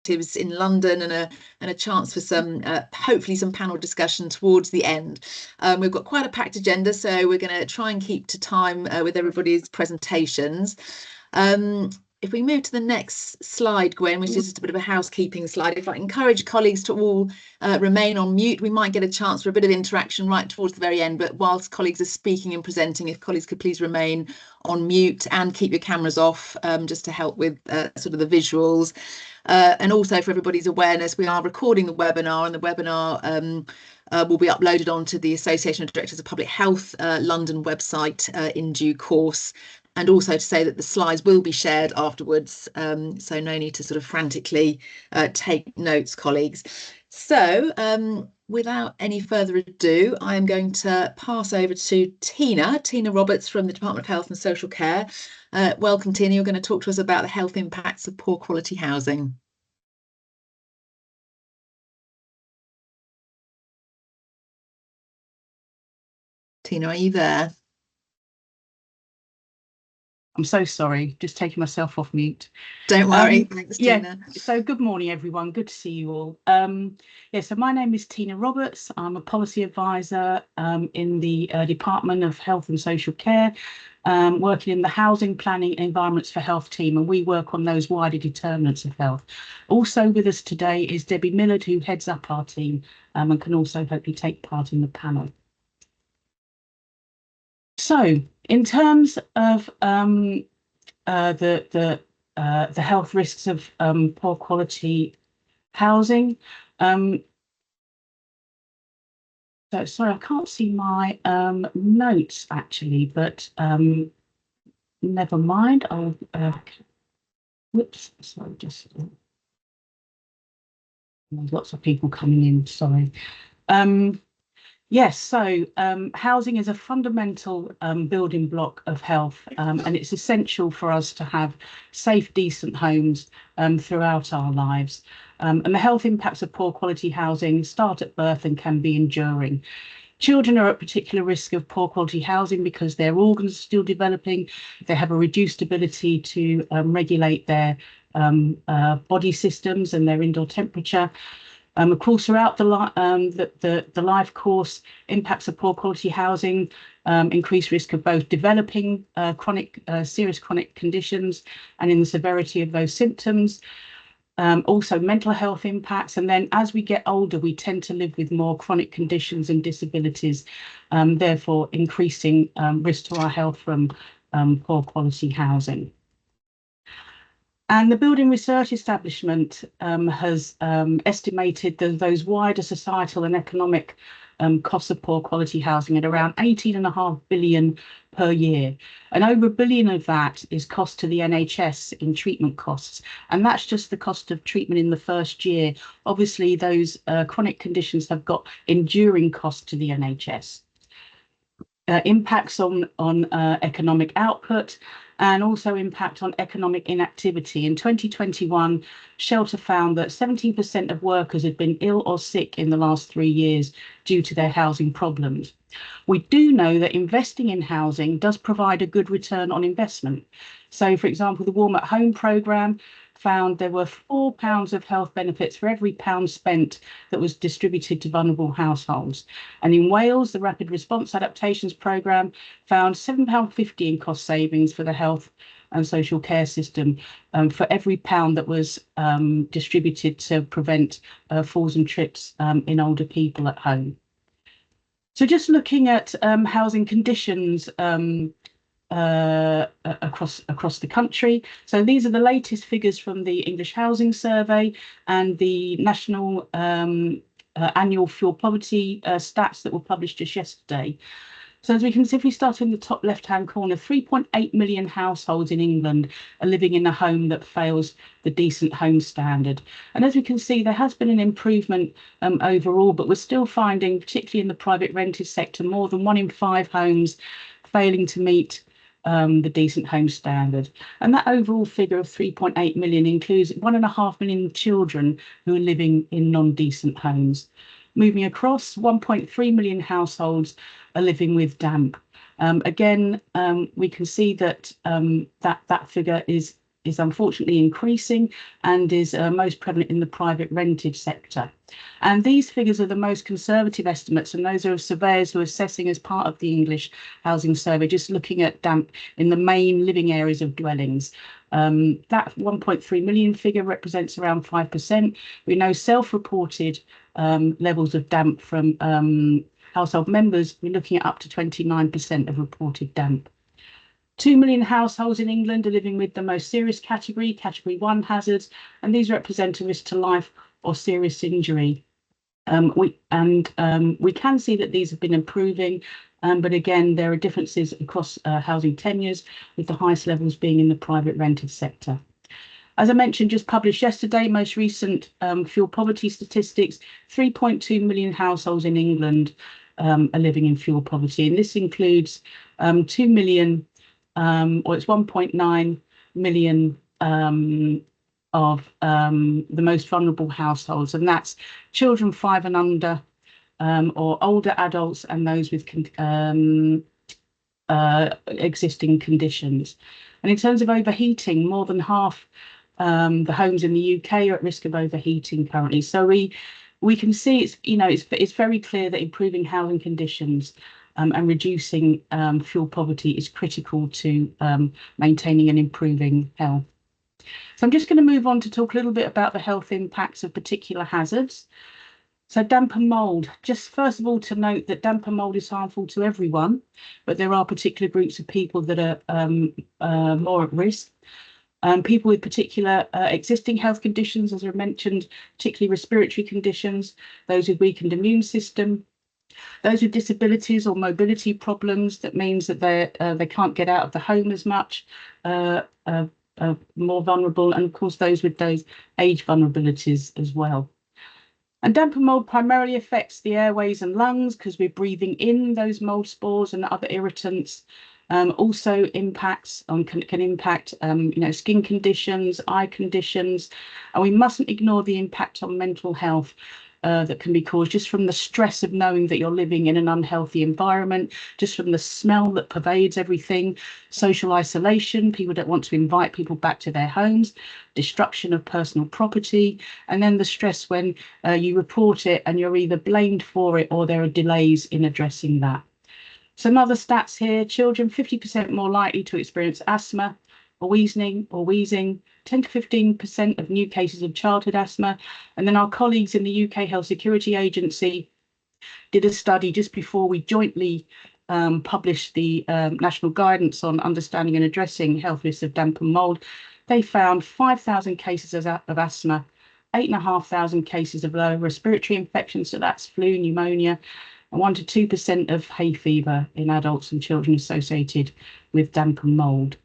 in London, and a chance for some hopefully some panel discussion towards the end. We've got quite a packed agenda, so we're going to try and keep to time with everybody's presentations. If we move to the next slide, Gwen, which is just a bit of a housekeeping slide, if I encourage colleagues to all remain on mute, we might get a chance for a bit of interaction right towards the very end. But whilst colleagues are speaking and presenting, if colleagues could please remain on mute and keep your cameras off, just to help with sort of the visuals. And also for everybody's awareness, we are recording the webinar, and the webinar will be uploaded onto the Association of Directors of Public Health London website in due course. And also to say that the slides will be shared afterwards, so no need to sort of frantically take notes, colleagues. So without any further ado, I am going to pass over to Tina Roberts from the Department of Health and Social Care. Welcome, Tina. You're going to talk to us about the health impacts of poor quality housing. Tina, are you there? I'm so sorry, just taking myself off mute. Don't worry. Thanks, Tina. So good morning, everyone. Good to see you all. So my name is Tina Roberts. I'm a policy advisor in the Department of Health and Social Care, working in the Housing Planning and Environments for Health team, and we work on those wider determinants of health. Also with us today is Debbie Millard, who heads up our team and can also hopefully take part in the panel. So, in terms of the health risks of poor quality housing, so sorry, I can't see my notes actually, but never mind. I'll whoops, sorry, just there's lots of people coming in. Sorry. Yes, so housing is a fundamental building block of health, and it's essential for us to have safe, decent homes throughout our lives. And the health impacts of poor quality housing start at birth and can be enduring. Children are at particular risk of poor quality housing because their organs are still developing. They have a reduced ability to regulate their body systems and their indoor temperature. Of course, throughout the life course, impacts of poor quality housing increase risk of both developing serious chronic conditions and in the severity of those symptoms. Also mental health impacts, and then as we get older, we tend to live with more chronic conditions and disabilities, therefore increasing risk to our health from poor quality housing. And the Building Research Establishment has estimated those wider societal and economic costs of poor quality housing at around 18.5 billion per year. And over $1 billion of that is cost to the NHS in treatment costs. And that's just the cost of treatment in the first year. Obviously, those chronic conditions have got enduring costs to the NHS. Impacts on economic output, and also impact on economic inactivity. In 2021, Shelter found that 17% of workers had been ill or sick in the last 3 years due to their housing problems. We do know that investing in housing does provide a good return on investment. So, for example, the Warm at Home programme found there were £4 of health benefits for every pound spent that was distributed to vulnerable households. And in Wales, the Rapid Response Adaptations Programme found £7.50 in cost savings for the health and social care system for every pound that was distributed to prevent falls and trips in older people at home. So just looking at housing conditions across the country. So these are the latest figures from the English Housing Survey and the National Annual Fuel Poverty stats that were published just yesterday. So as we can see, if we start in the top left-hand corner, 3.8 million households in England are living in a home that fails the decent home standard. And as we can see, there has been an improvement overall, but we're still finding, particularly in the private rented sector, more than 1 in 5 homes failing to meet the decent home standard. And that overall figure of 3.8 million includes 1.5 million children who are living in non-decent homes. Moving across, 1.3 million households are living with damp. Again, we can see that that figure is is unfortunately increasing and is most prevalent in the private rented sector. And these figures are the most conservative estimates, and those are surveyors who are assessing as part of the English Housing Survey, just looking at damp in the main living areas of dwellings. That 1.3 million figure represents around 5%. We know self-reported levels of damp from household members, we're looking at up to 29% of reported damp. 2 million households in England are living with the most serious category 1 hazards, and these represent a risk to life or serious injury. We can see that these have been improving, but again, there are differences across housing tenures, with the highest levels being in the private rented sector. As I mentioned, just published yesterday, most recent fuel poverty statistics, 3.2 million households in England are living in fuel poverty, and this includes 2 million, or it's 1.9 million of the most vulnerable households, and that's children 5 and under, or older adults, and those with existing conditions. And in terms of overheating, more than half the homes in the UK are at risk of overheating currently. So we can see it's very clear that improving housing conditions and reducing fuel poverty is critical to maintaining and improving health. So I'm just going to move on to talk a little bit about the health impacts of particular hazards. So damp and mould, just first of all to note that damp and mould is harmful to everyone, but there are particular groups of people that are more at risk. People with particular existing health conditions, as I mentioned, particularly respiratory conditions, those with weakened immune system, those with disabilities or mobility problems, that means that they can't get out of the home as much, more vulnerable, and of course those with those age vulnerabilities as well. And damp and mould primarily affects the airways and lungs because we're breathing in those mould spores and other irritants. Also can impact skin conditions, eye conditions, and we mustn't ignore the impact on mental health that can be caused just from the stress of knowing that you're living in an unhealthy environment, just from the smell that pervades everything, social isolation, people don't want to invite people back to their homes, destruction of personal property, and then the stress when you report it and you're either blamed for it or there are delays in addressing that. Some other stats here: children 50% more likely to experience asthma or wheezing, 10 to 15% of new cases of childhood asthma. And then our colleagues in the UK Health Security Agency did a study just before we jointly published the National Guidance on Understanding and Addressing Health Risks of Damp and Mould. They found 5,000 cases of asthma, 8,500 cases of lower respiratory infections, so that's flu, pneumonia, and 1 to 2% of hay fever in adults and children associated with damp and mould.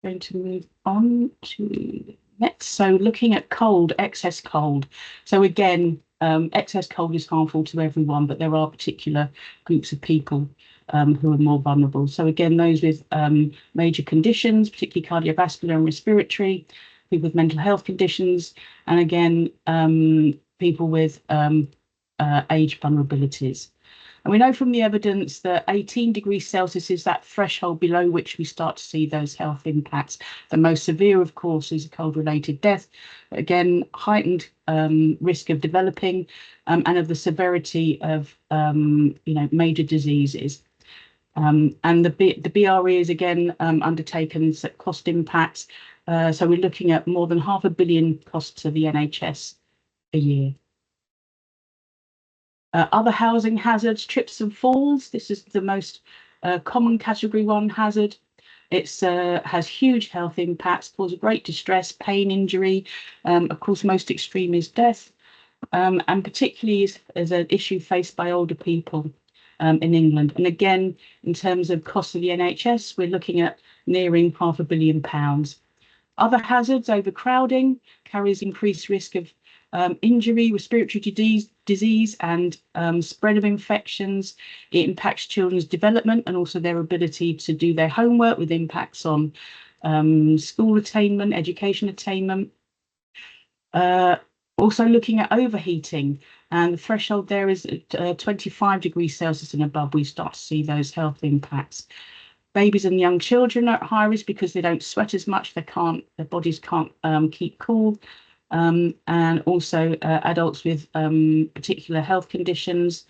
Going to move on to next. So looking at cold, excess cold. So again, excess cold is harmful to everyone, but there are particular groups of people who are more vulnerable. So again, those with major conditions, particularly cardiovascular and respiratory, people with mental health conditions, and again, people with age vulnerabilities. And we know from the evidence that 18 degrees Celsius is that threshold below which we start to see those health impacts. The most severe, of course, is a cold-related death. But again, heightened risk of developing and of the severity of major diseases. And the BRE is again undertaken cost impacts. So we're looking at more than £500 million costs to the NHS a year. Other housing hazards, trips and falls. This is the most common category 1 hazard. It has huge health impacts, causes great distress, pain, injury. Of course, most extreme is death, and particularly is an issue faced by older people in England. And again, in terms of cost of the NHS, we're looking at nearing £500 million. Other hazards, overcrowding carries increased risk of injury, respiratory disease and spread of infections. It impacts children's development and also their ability to do their homework, with impacts on school attainment, education attainment. Also looking at overheating, and the threshold there is at 25 degrees Celsius and above, we start to see those health impacts. Babies and young children are at high risk because they don't sweat as much. Their bodies can't keep cool. And also adults with particular health conditions.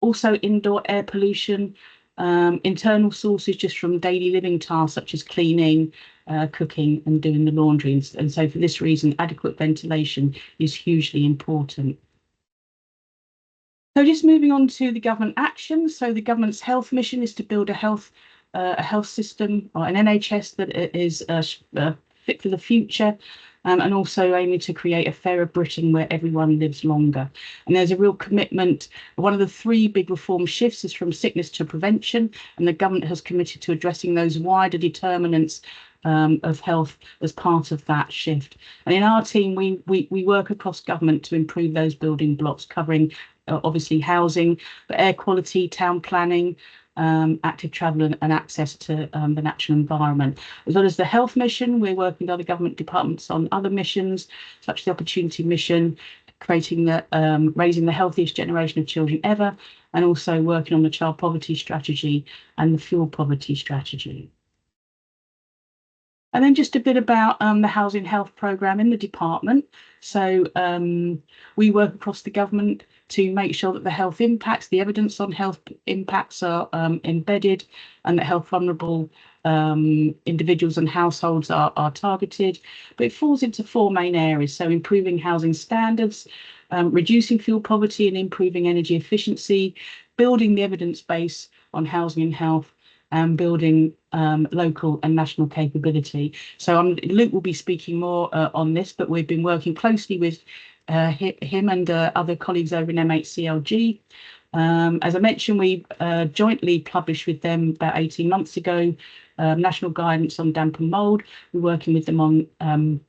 Also indoor air pollution, internal sources just from daily living tasks such as cleaning, cooking and doing the laundry. And so for this reason, adequate ventilation is hugely important. So just moving on to the government action. So the government's health mission is to build a health system or an NHS that is fit for the future, and also aiming to create a fairer Britain where everyone lives longer. And there's a real commitment. One of the three big reform shifts is from sickness to prevention, and the government has committed to addressing those wider determinants of health as part of that shift. And in our team, we work across government to improve those building blocks, covering obviously housing, but air quality, town planning, active travel and access to the natural environment. As well as the health mission, we're working with other government departments on other missions, such as the Opportunity Mission, raising the healthiest generation of children ever, and also working on the child poverty strategy and the fuel poverty strategy. And then just a bit about the Housing Health Programme in the department. So we work across the government to make sure that the health impacts, the evidence on health impacts are embedded, and that health vulnerable individuals and households are targeted. But it falls into four main areas. So improving housing standards, reducing fuel poverty and improving energy efficiency, building the evidence base on housing and health, and building local and national capability. So Luke will be speaking more on this, but we've been working closely with him and other colleagues over in MHCLG. As I mentioned, we jointly published with them about 18 months ago national guidance on damp and mould. We're working with them on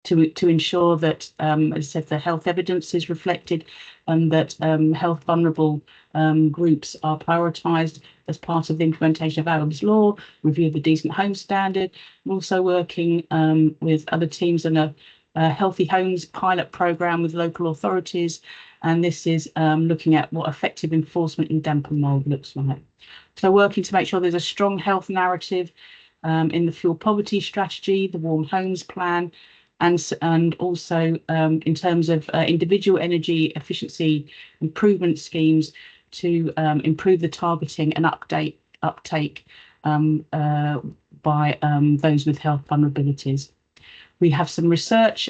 to ensure that, as I said, the health evidence is reflected and that health vulnerable groups are prioritised as part of the implementation of Arab's law, review of the Decent Home Standard. We're also working with other teams on a Healthy Homes pilot programme with local authorities, and this is looking at what effective enforcement in damp and mould looks like. So working to make sure there's a strong health narrative in the fuel poverty strategy, the Warm Homes Plan, and also in terms of individual energy efficiency improvement schemes to improve the targeting and uptake by those with health vulnerabilities. We have some research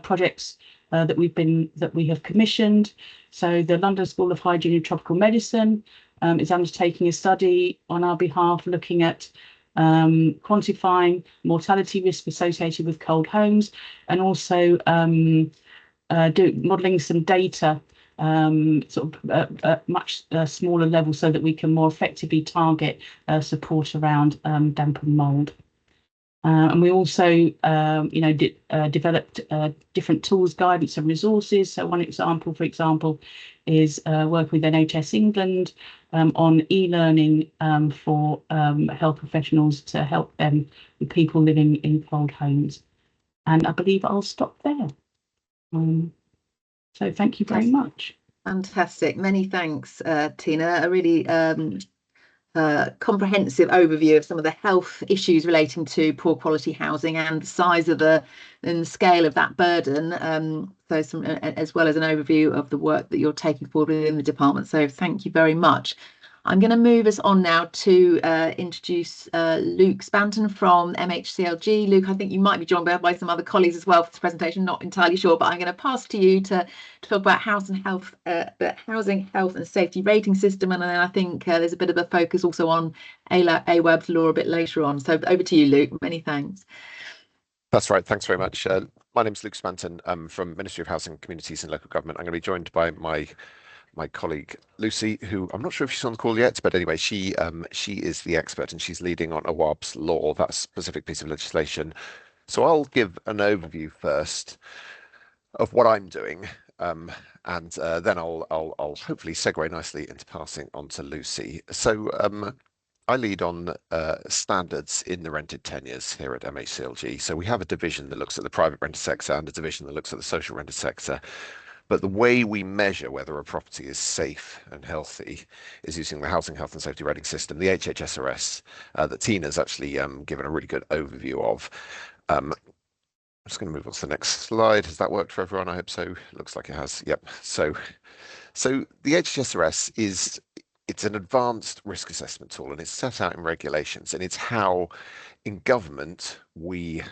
projects that we have commissioned. So the London School of Hygiene and Tropical Medicine is undertaking a study on our behalf, looking at quantifying mortality risk associated with cold homes, and also modelling some data sort of at much smaller level so that we can more effectively target support around damp and mould. And we also, developed different tools, guidance and resources. So one example, for example, is working with NHS England on e-learning for health professionals to help them with people living in cold homes. And I believe I'll stop there. So thank you very much. Fantastic. Many thanks, Tina. A really comprehensive overview of some of the health issues relating to poor quality housing and the size of and the scale of that burden. So some, as well as an overview of the work that you're taking forward within the department. So thank you very much. I'm going to move us on now to introduce Luke Spanton from MHCLG. Luke, I think you might be joined by some other colleagues as well for this presentation, not entirely sure, but I'm going to pass to you to talk about housing health and safety rating system, and then I think there's a bit of a focus also on AWAB's law a bit later on. So over to you, Luke. Many thanks. That's right. Thanks very much. My name's Luke Spanton. I'm from Ministry of Housing, Communities and Local Government. I'm going to be joined by my colleague Lucy, who I'm not sure if she's on the call yet, but anyway, she is the expert and she's leading on AWAB's law, that specific piece of legislation. So I'll give an overview first of what I'm doing, and then I'll hopefully segue nicely into passing on to Lucy. So I lead on standards in the rented tenures here at MHCLG. So we have a division that looks at the private rented sector and a division that looks at the social rented sector. But the way we measure whether a property is safe and healthy is using the Housing Health and Safety Rating System, the HHSRS, that Tina's actually given a really good overview of. I'm just going to move on to the next slide. Has that worked for everyone? I hope so. Looks like it has. Yep. So the HHSRS it's an advanced risk assessment tool, and it's set out in regulations, and it's how in government we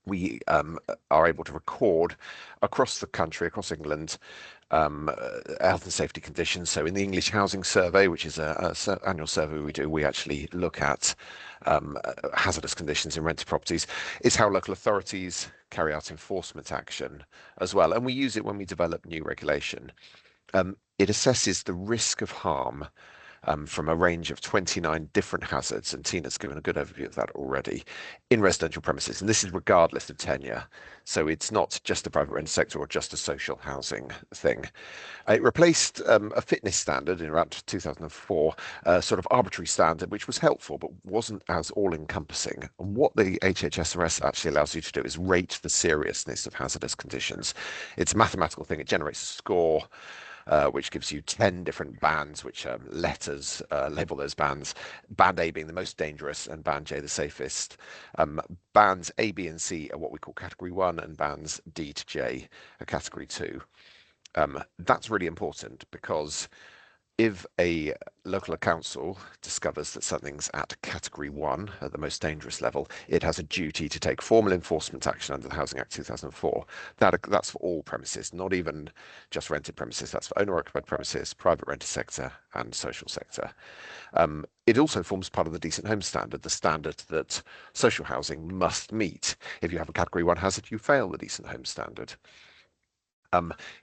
we are able to record across the country, across England, health and safety conditions. So in the English Housing Survey, which is an annual survey we do, we actually look at hazardous conditions in rented properties. It's how local authorities carry out enforcement action as well. And we use it when we develop new regulation. It assesses the risk of harm from a range of 29 different hazards, and Tina's given a good overview of that already, in residential premises. And this is regardless of tenure. So it's not just a private rented sector or just a social housing thing. It replaced a fitness standard in around 2004, a sort of arbitrary standard, which was helpful, but wasn't as all-encompassing. And what the HHSRS actually allows you to do is rate the seriousness of hazardous conditions. It's a mathematical thing. It generates a score, which gives you 10 different bands, which letters label those bands. Band A being the most dangerous and band J the safest. Bands A, B, and C are what we call category 1, and bands D to J are category 2. That's really important because if a local council discovers that something's at category 1, at the most dangerous level, it has a duty to take formal enforcement action under the Housing Act 2004. That's for all premises, not even just rented premises. That's for owner-occupied premises, private rented sector, and social sector. It also forms part of the Decent Home Standard, the standard that social housing must meet. If you have a category 1 hazard, you fail the Decent Home Standard.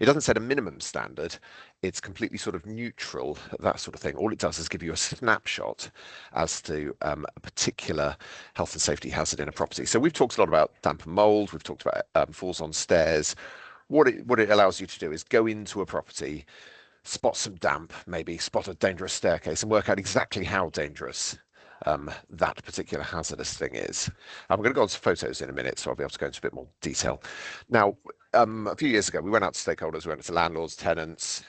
It doesn't set a minimum standard. It's completely sort of neutral, that sort of thing. All it does is give you a snapshot as to a particular health and safety hazard in a property. So we've talked a lot about damp and mold. We've talked about falls on stairs. What it allows you to do is go into a property, spot some damp, maybe spot a dangerous staircase, and work out exactly how dangerous that particular hazardous thing is. I'm going to go on to photos in a minute, so I'll be able to go into a bit more detail. Now, a few years ago, we went out to stakeholders, we went out to landlords, tenants,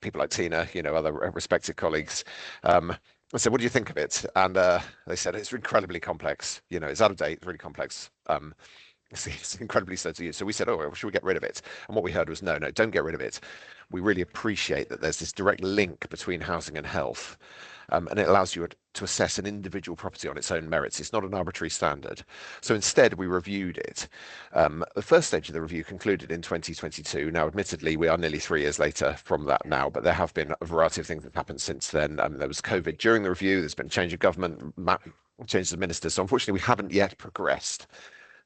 people like Tina, other respected colleagues. I said, what do you think of it? And they said, it's incredibly complex. It's out of date, it's really complex. It's incredibly slow to use. So we said, oh, well, should we get rid of it? And what we heard was, no, don't get rid of it. We really appreciate that there's this direct link between housing and health. And it allows you to assess an individual property on its own merits. It's not an arbitrary standard. So instead, we reviewed it. The first stage of the review concluded in 2022. Now, admittedly, we are nearly 3 years later from that now, but there have been a variety of things that have happened since then. There was COVID during the review. There's been change of government, changes of ministers. So unfortunately, we haven't yet progressed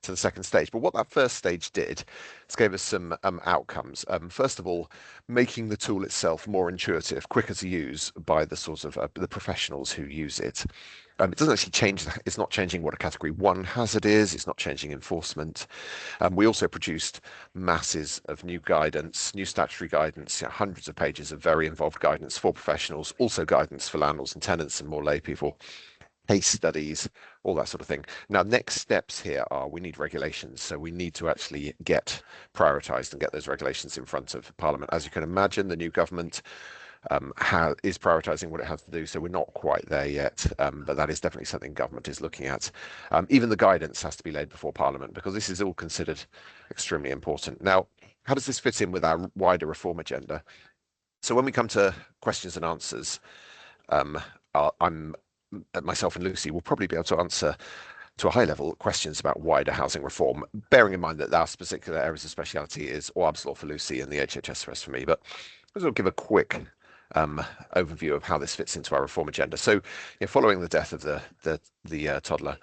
to the second stage. But what that first stage did is gave us some outcomes. First of all, making the tool itself more intuitive, quicker to use by the sort of the professionals who use it. It doesn't actually change. It's not changing what a category 1 hazard is. It's not changing enforcement. We also produced masses of new guidance, new statutory guidance, hundreds of pages of very involved guidance for professionals, also guidance for landlords and tenants and more lay people. Case studies, all that sort of thing. Now, next steps here are we need regulations. So we need to actually get prioritised and get those regulations in front of Parliament. As you can imagine, the new government is prioritising what it has to do. So we're not quite there yet, but that is definitely something government is looking at. Even the guidance has to be laid before Parliament because this is all considered extremely important. Now, how does this fit in with our wider reform agenda? So when we come to questions and answers, myself and Lucy will probably be able to answer to a high level questions about wider housing reform, bearing in mind that our particular areas of speciality is OHID law for Lucy and the HHSRS for me. But I'll give a quick overview of how this fits into our reform agenda. So, following the death of the toddler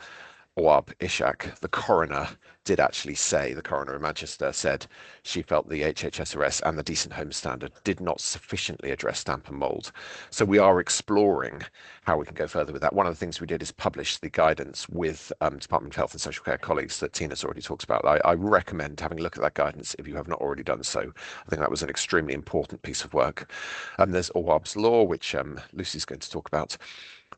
Awab Ishak, the coroner did actually say, the coroner in Manchester said she felt the HHSRS and the Decent Home Standard did not sufficiently address damp and mould. So we are exploring how we can go further with that. One of the things we did is publish the guidance with Department of Health and Social Care colleagues that Tina's already talked about. I recommend having a look at that guidance if you have not already done so. I think that was an extremely important piece of work. There's Awab's Law, which Lucy's going to talk about.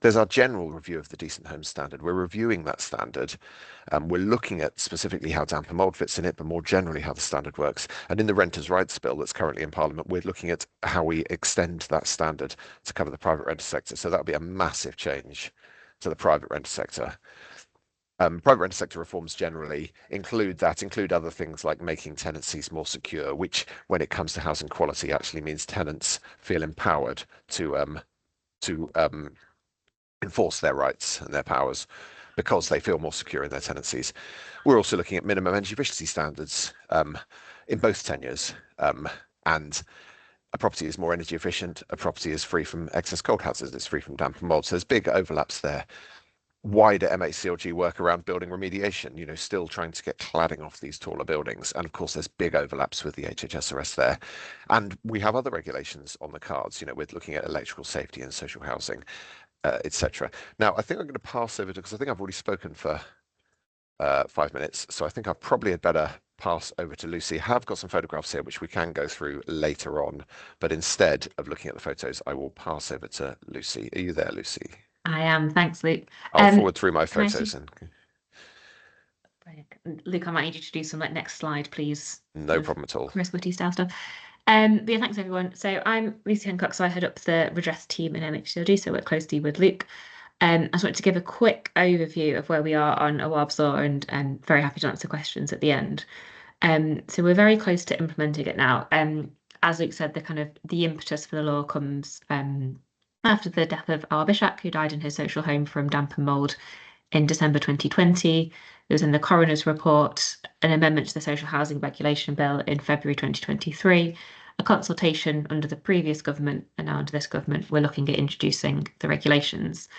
There's our general review of the Decent Home Standard. We're reviewing that standard. We're looking at specific specifically how damp and mould fits in it, but more generally how the standard works. And in the Renters' Rights Bill that's currently in Parliament, we're looking at how we extend that standard to cover the private renter sector. So that'll be a massive change to the private renter sector. Private renter sector reforms generally include other things like making tenancies more secure, which when it comes to housing quality actually means tenants feel empowered to enforce their rights and their powers because they feel more secure in their tenancies. We're also looking at minimum energy efficiency standards in both tenures, and a property is more energy efficient, a property is free from excess cold hazards, it's free from damp and mold. So there's big overlaps there. Wider MHCLG work around building remediation, you know, still trying to get cladding off these taller buildings. And of course, there's big overlaps with the HHSRS there. And we have other regulations on the cards, you know, we're looking at electrical safety and social housing, etc. Now, I think I'm going to pass over to, because I think I've already spoken for 5 minutes. So I think I probably had better pass over to Lucy. I have got some photographs here, which we can go through later on. But instead of looking at the photos, I will pass over to Lucy. Are you there, Lucy? I am. Thanks, Luke. I'll forward through my photos. Luke, I might need you to do some next slide, please. No problem at all. Chris Whitty style stuff. But yeah, thanks everyone. So I'm Lucy Hancock, so I head up the redress team in MHCLG, so work closely with Luke. I just wanted to give a quick overview of where we are on OHID's law, and I'm very happy to answer questions at the end. So we're very close to implementing it now. As Luke said, the impetus for the law comes after the death of our Bishak, who died in his social home from damp and mould in December 2020. There was in the coroner's report an amendment to the social housing regulation bill in February 2023, a consultation under the previous government, and now under this government, we're looking at introducing the regulations.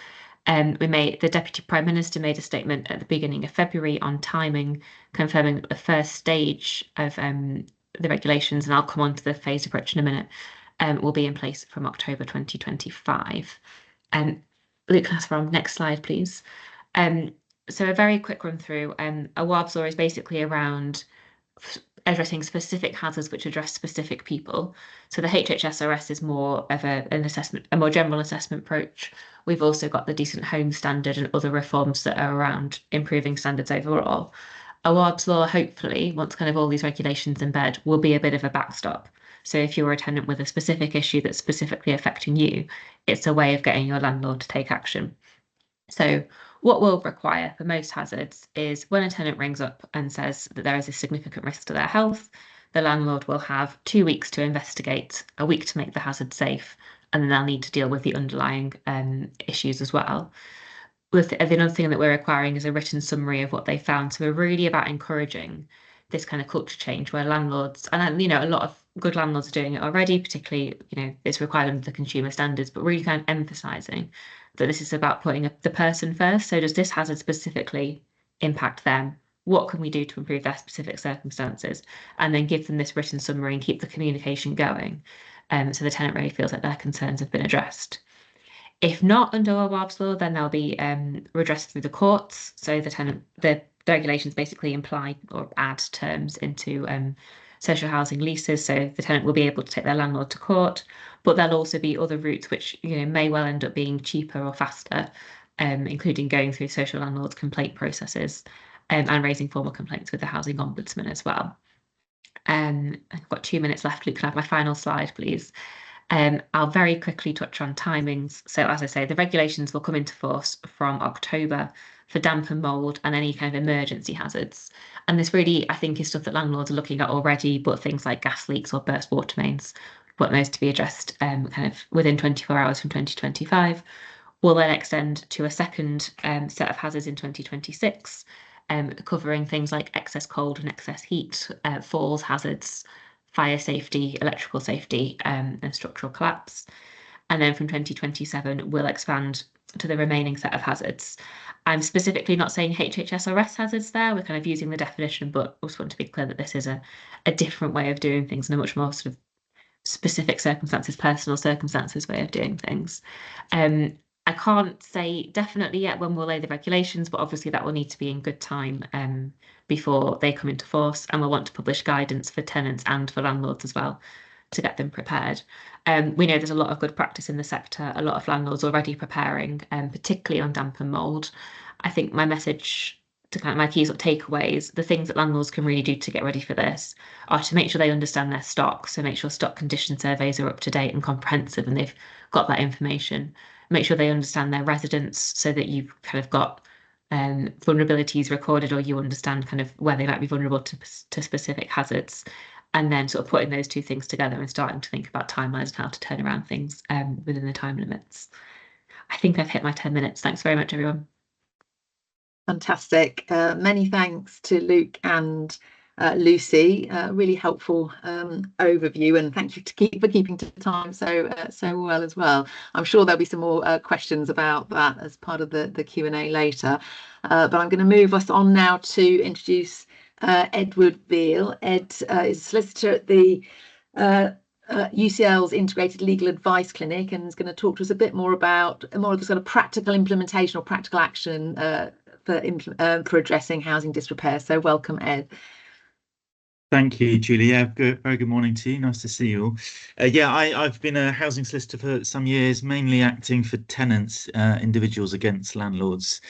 The Deputy Prime Minister made a statement at the beginning of February on timing, confirming that the first stage of the regulations, and I'll come on to the phased approach in a minute, will be in place from October 2025. Luke, can I ask from next slide, please? So a very quick run through. OHID's law is basically around addressing specific hazards which address specific people. So the HHSRS is more of a more general assessment approach. We've also got the Decent Home Standard and other reforms that are around improving standards overall. OHID's law, hopefully, once all these regulations in bed, will be a bit of a backstop. So if you're a tenant with a specific issue that's specifically affecting you, it's a way of getting your landlord to take action. So what we'll require for most hazards is when a tenant rings up and says that there is a significant risk to their health, the landlord will have 2 weeks to investigate, a week to make the hazard safe, and then they'll need to deal with the underlying issues as well. The other thing that we're requiring is a written summary of what they found. So we're really about encouraging this culture change where landlords, and a lot of good landlords are doing it already, particularly, it's required under the consumer standards, but really emphasising that this is about putting the person first. So does this hazard specifically impact them? What can we do to improve their specific circumstances? And then give them this written summary and keep the communication going, so the tenant really feels like their concerns have been addressed. If not under OHID's law, then they'll be redressed through the courts. So the regulations basically imply or add terms into social housing leases, so the tenant will be able to take their landlord to court, but there'll also be other routes which may well end up being cheaper or faster, including going through social landlords complaint processes and raising formal complaints with the Housing Ombudsman as well. I've got 2 minutes left. Luke, can I have my final slide, please? I'll very quickly touch on timings. So as I say, the regulations will come into force from October for damp and mould and any emergency hazards. And this really, I think, is stuff that landlords are looking at already, but things like gas leaks or burst water mains, want those to be addressed within 24 hours from 2025. Will then extend to a second set of hazards in 2026, covering things like excess cold and excess heat, falls hazards, fire safety, electrical safety, and structural collapse. And then from 2027, we'll expand to the remaining set of hazards. I'm specifically not saying HHSRS hazards there. We're using the definition, but I just want to be clear that this is a different way of doing things and a much more specific circumstances, personal circumstances way of doing things. I can't say definitely yet when we'll lay the regulations, but obviously that will need to be in good time before they come into force, and we'll want to publish guidance for tenants and for landlords as well to get them prepared. We know there's a lot of good practice in the sector, a lot of landlords already preparing, particularly on damp and mould. I think my message to kind of my key sort of takeaways, the things that landlords can really do to get ready for this are to make sure they understand their stock. So make sure stock condition surveys are up to date and comprehensive and they've got that information. Make sure they understand their residents so that you've kind of got vulnerabilities recorded, or you understand kind of where they might be vulnerable to specific hazards. And then sort of putting those two things together and starting to think about timelines and how to turn around things within the time limits. I think I've hit my 10 minutes. Thanks very much, everyone. Fantastic. Many thanks to Luke and Lucy. Really helpful overview, and thank you for keeping to time so well as well. I'm sure there'll be some more questions about that as part of the Q&A later. But I'm going to move us on now to introduce Edward Veal. Ed is a solicitor at the UCL's Integrated Legal Advice Clinic, and is going to talk to us a bit more about more of the sort of practical implementation or practical action for addressing housing disrepair. So welcome, Ed. Thank you, Julie. Yeah, very good morning to you. Nice to see you all. I've been a housing solicitor for some years, mainly acting for tenants, individuals against landlords,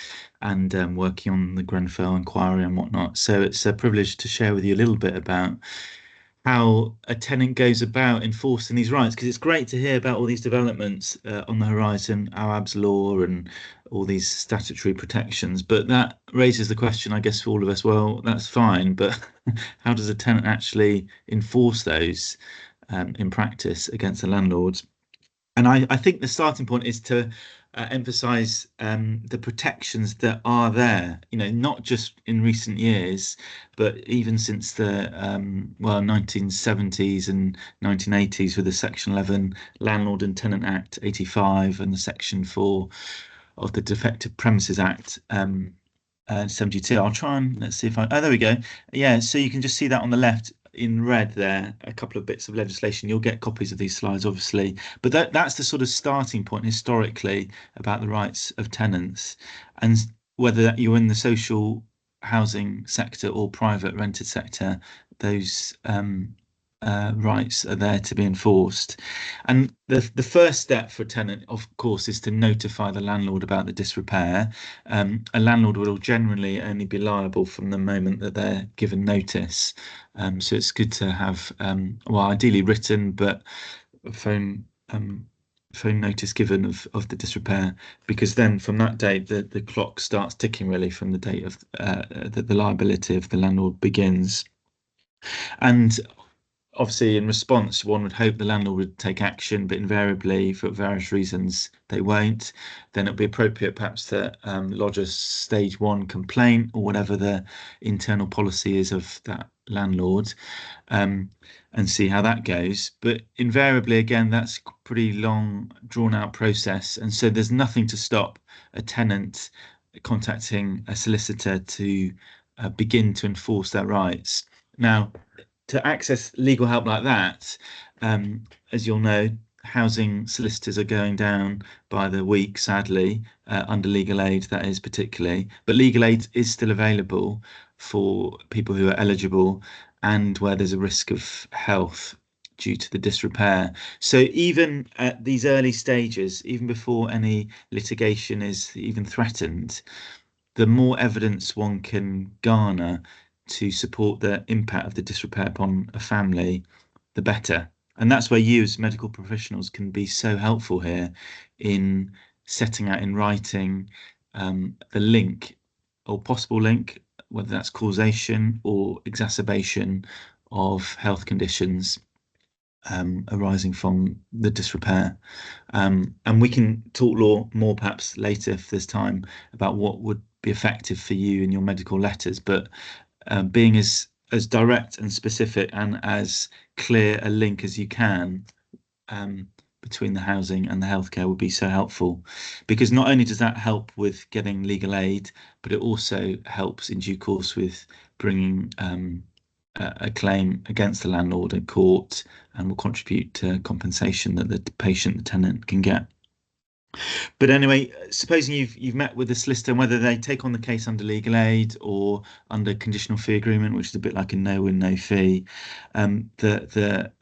and working on the Grenfell inquiry and whatnot. So it's a privilege to share with you a little bit about how a tenant goes about enforcing these rights, because it's great to hear about all these developments on the horizon, Awaab's law and all these statutory protections, but that raises the question, I guess, for all of us, well, that's fine, but how does a tenant actually enforce those in practice against the landlords? And I think the starting point is to emphasize the protections that are there, not just in recent years, but even since the 1970s and 1980s with the Section 11 Landlord and Tenant Act 85 and the Section 4 of the Defective Premises Act 72. I'll try and let's see if there we go. Yeah, so you can just see that on the left in red there, a couple of bits of legislation. You'll get copies of these slides, obviously, but that's the sort of starting point historically about the rights of tenants, and whether you're in the social housing sector or private rented sector, those rights are there to be enforced. And the first step for a tenant, of course, is to notify the landlord about the disrepair. A landlord will generally only be liable from the moment that they're given notice. So it's good to have, ideally written, but phone notice given of the disrepair, because then from that date the clock starts ticking really from the date of the liability of the landlord begins. And obviously, in response, one would hope the landlord would take action, but invariably, for various reasons, they won't. Then it'll be appropriate perhaps to lodge a stage 1 complaint or whatever the internal policy is of that landlord, and see how that goes. But invariably, again, that's a pretty long, drawn-out process, and so there's nothing to stop a tenant contacting a solicitor to begin to enforce their rights. Now, to access legal help like that, as you'll know, housing solicitors are going down by the week, sadly, under legal aid, that is particularly. But legal aid is still available for people who are eligible and where there's a risk of health due to the disrepair. So even at these early stages, even before any litigation is even threatened, the more evidence one can garner to support the impact of the disrepair upon a family, the better. And that's where you as medical professionals can be so helpful here in setting out in writing the link or possible link, whether that's causation or exacerbation of health conditions arising from the disrepair. And we can talk law more perhaps later if there's time about what would be effective for you in your medical letters, but being as direct and specific and as clear a link as you can between the housing and the healthcare would be so helpful, because not only does that help with getting legal aid, but it also helps in due course with bringing a claim against the landlord in court, and will contribute to compensation that the patient, the tenant, can get. But anyway, supposing you've met with the solicitor, and whether they take on the case under legal aid or under conditional fee agreement, which is a bit like a no-win, no-fee, the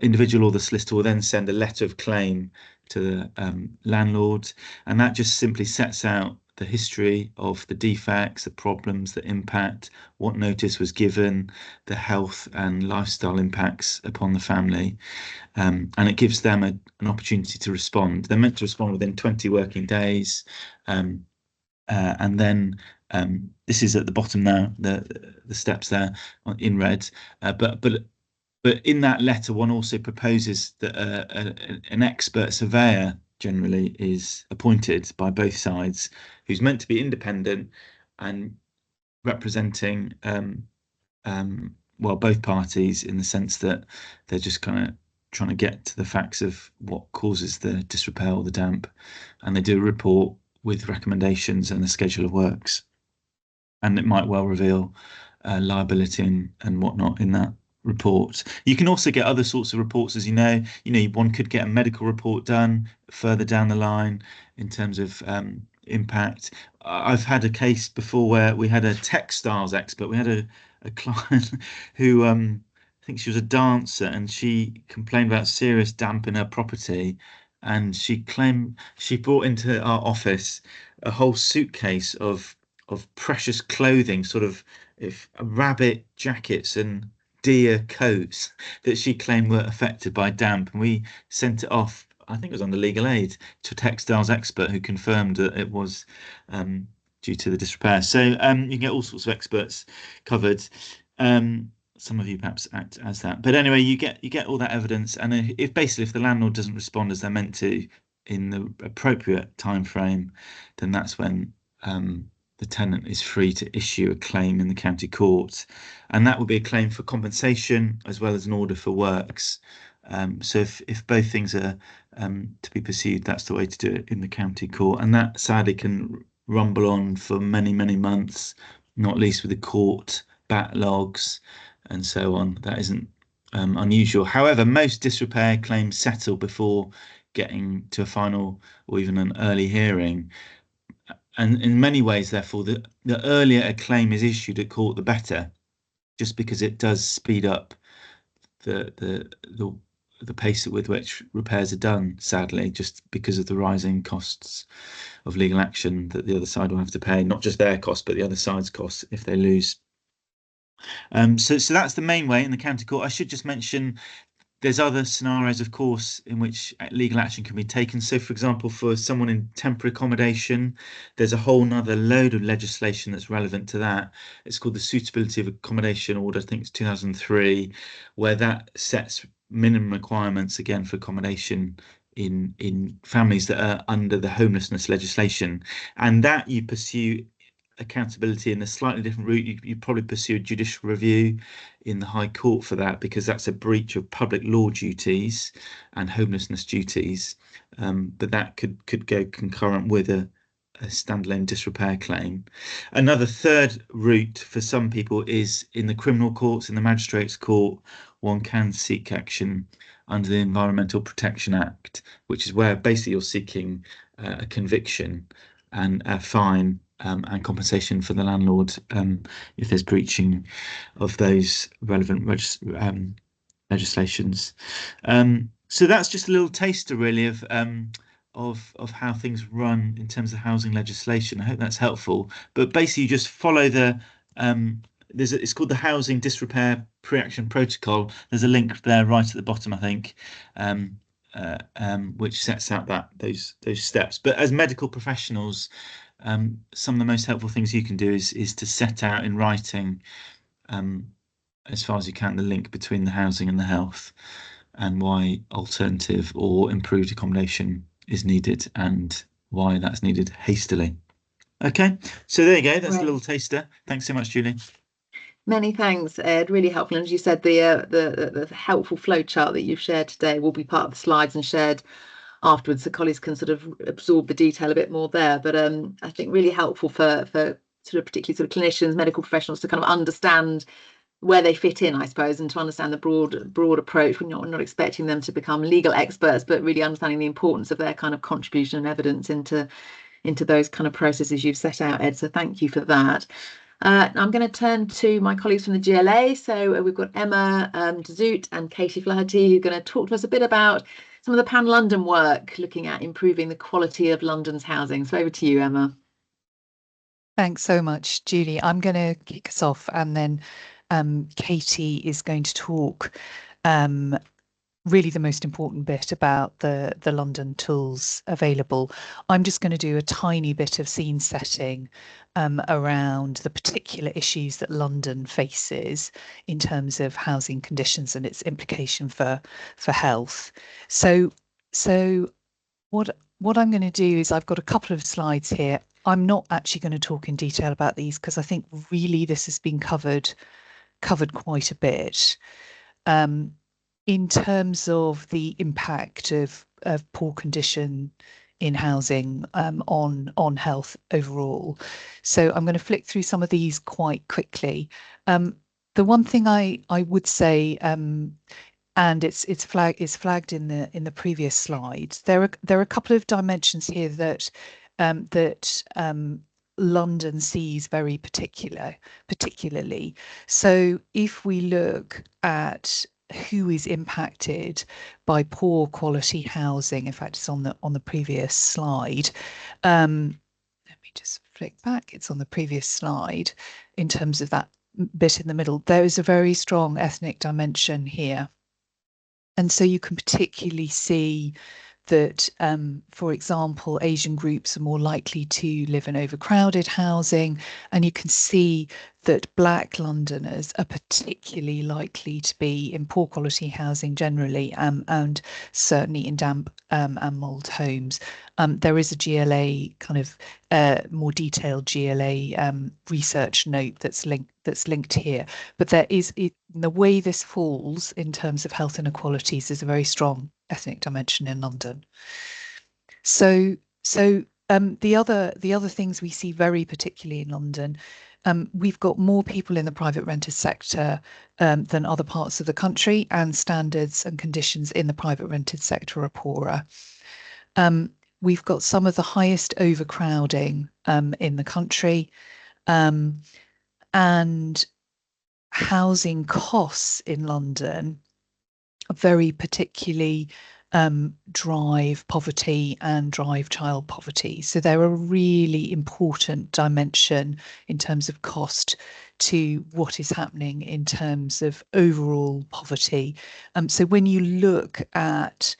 individual or the solicitor will then send a letter of claim to the landlord, and that just simply sets out the history of the defects, the problems, the impact, what notice was given, the health and lifestyle impacts upon the family. And it gives them an opportunity to respond. They're meant to respond within 20 working days. And then this is at the bottom now, the steps there in red. But in that letter, one also proposes that an expert surveyor generally is appointed by both sides, who's meant to be independent and representing well, both parties, in the sense that they're just kind of trying to get to the facts of what causes the disrepair or the damp, and they do a report with recommendations and a schedule of works, and it might well reveal liability and whatnot in that report. You can also get other sorts of reports, as you know, one could get a medical report done further down the line in terms of impact. I've had a case before where we had a textiles expert. We had a client who I think she was a dancer, and she complained about serious damp in her property, and she claimed she brought into our office a whole suitcase of precious clothing, sort of rabbit jackets and deer coats that she claimed were affected by damp, and we sent it off, I think it was under legal aid, to a textiles expert who confirmed that it was due to the disrepair. So you can get all sorts of experts covered. Some of you perhaps act as that, but anyway, you get all that evidence, and if the landlord doesn't respond as they're meant to in the appropriate time frame, then that's when the tenant is free to issue a claim in the county court, and that will be a claim for compensation as well as an order for works. So if both things are to be pursued, that's the way to do it in the county court, and that sadly can rumble on for many months, not least with the court backlogs and so on. That isn't unusual. However, most disrepair claims settle before getting to a final or even an early hearing. And in many ways, therefore, the earlier a claim is issued at court, the better, just because it does speed up the pace with which repairs are done, sadly, just because of the rising costs of legal action that the other side will have to pay, not just their costs, but the other side's costs if they lose. So that's the main way in the county court. I should just mention there's other scenarios, of course, in which legal action can be taken. So, for example, for someone in temporary accommodation, there's a whole nother load of legislation that's relevant to that. It's called the Suitability of Accommodation Order, I think it's 2003, where that sets minimum requirements, again, for accommodation in families that are under the homelessness legislation. And that you pursue accountability in a slightly different route. You probably pursue a judicial review in the High Court for that, because that's a breach of public law duties and homelessness duties. But that could go concurrent with a standalone disrepair claim. Another third route for some people is in the criminal courts, in the magistrates' court. One can seek action under the Environmental Protection Act, which is where basically you're seeking a conviction and a fine and compensation for the landlord if there's breaching of those relevant legislations. So that's just a little taster, really, of how things run in terms of housing legislation. I hope that's helpful. But basically, you just follow the it's called the Housing Disrepair Pre-Action Protocol. There's a link there right at the bottom, I think, which sets out those steps. But as medical professionals, some of the most helpful things you can do is to set out in writing, as far as you can, the link between the housing and the health, and why alternative or improved accommodation is needed, and why that's needed hastily. Okay, so there you go. That's a little taster. Thanks so much, Julie. Many thanks, Ed. Really helpful. And as you said, the helpful flow chart that you've shared today will be part of the slides and shared afterwards, so colleagues can sort of absorb the detail a bit more there. But I think really helpful for sort of particularly sort of clinicians, medical professionals, to kind of understand where they fit in, I suppose, and to understand the broad approach. We're not expecting them to become legal experts, but really understanding the importance of their kind of contribution and evidence into those kind of processes you've set out, Ed. So thank you for that. I'm going to turn to my colleagues from the GLA. So we've got Emma Dezoot and Katie Flaherty, who are going to talk to us a bit about some of the Pan London work looking at improving the quality of London's housing. So over to you, Emma. Thanks so much, Julie. I'm going to kick us off, and then Katie is going to talk really the most important bit about the London tools available. I'm just going to do a tiny bit of scene setting around the particular issues that London faces in terms of housing conditions and its implication for health. So what I'm going to do is, I've got a couple of slides here. I'm not actually going to talk in detail about these because I think really this has been covered quite a bit. In terms of the impact of poor condition in housing on health overall. So I'm going to flick through some of these quite quickly. The one thing I would say, and it's flagged in the previous slides, there are a couple of dimensions here that London sees very particularly. So if we look at who is impacted by poor quality housing, in fact, it's on the previous slide. Let me just flick back. It's on the previous slide. In terms of that bit in the middle, there is a very strong ethnic dimension here. And so you can particularly see that, for example, Asian groups are more likely to live in overcrowded housing, and you can see that Black Londoners are particularly likely to be in poor quality housing generally, and certainly in damp and mould homes. There is a GLA kind of more detailed GLA research note that's linked here, but there is the way this falls in terms of health inequalities is a very strong ethnic dimension in London. So the other things we see very particularly in London, we've got more people in the private rented sector than other parts of the country, and standards and conditions in the private rented sector are poorer. We've got some of the highest overcrowding in the country, and housing costs in London very particularly drive poverty and drive child poverty. So they're a really important dimension in terms of cost to what is happening in terms of overall poverty. So when you look at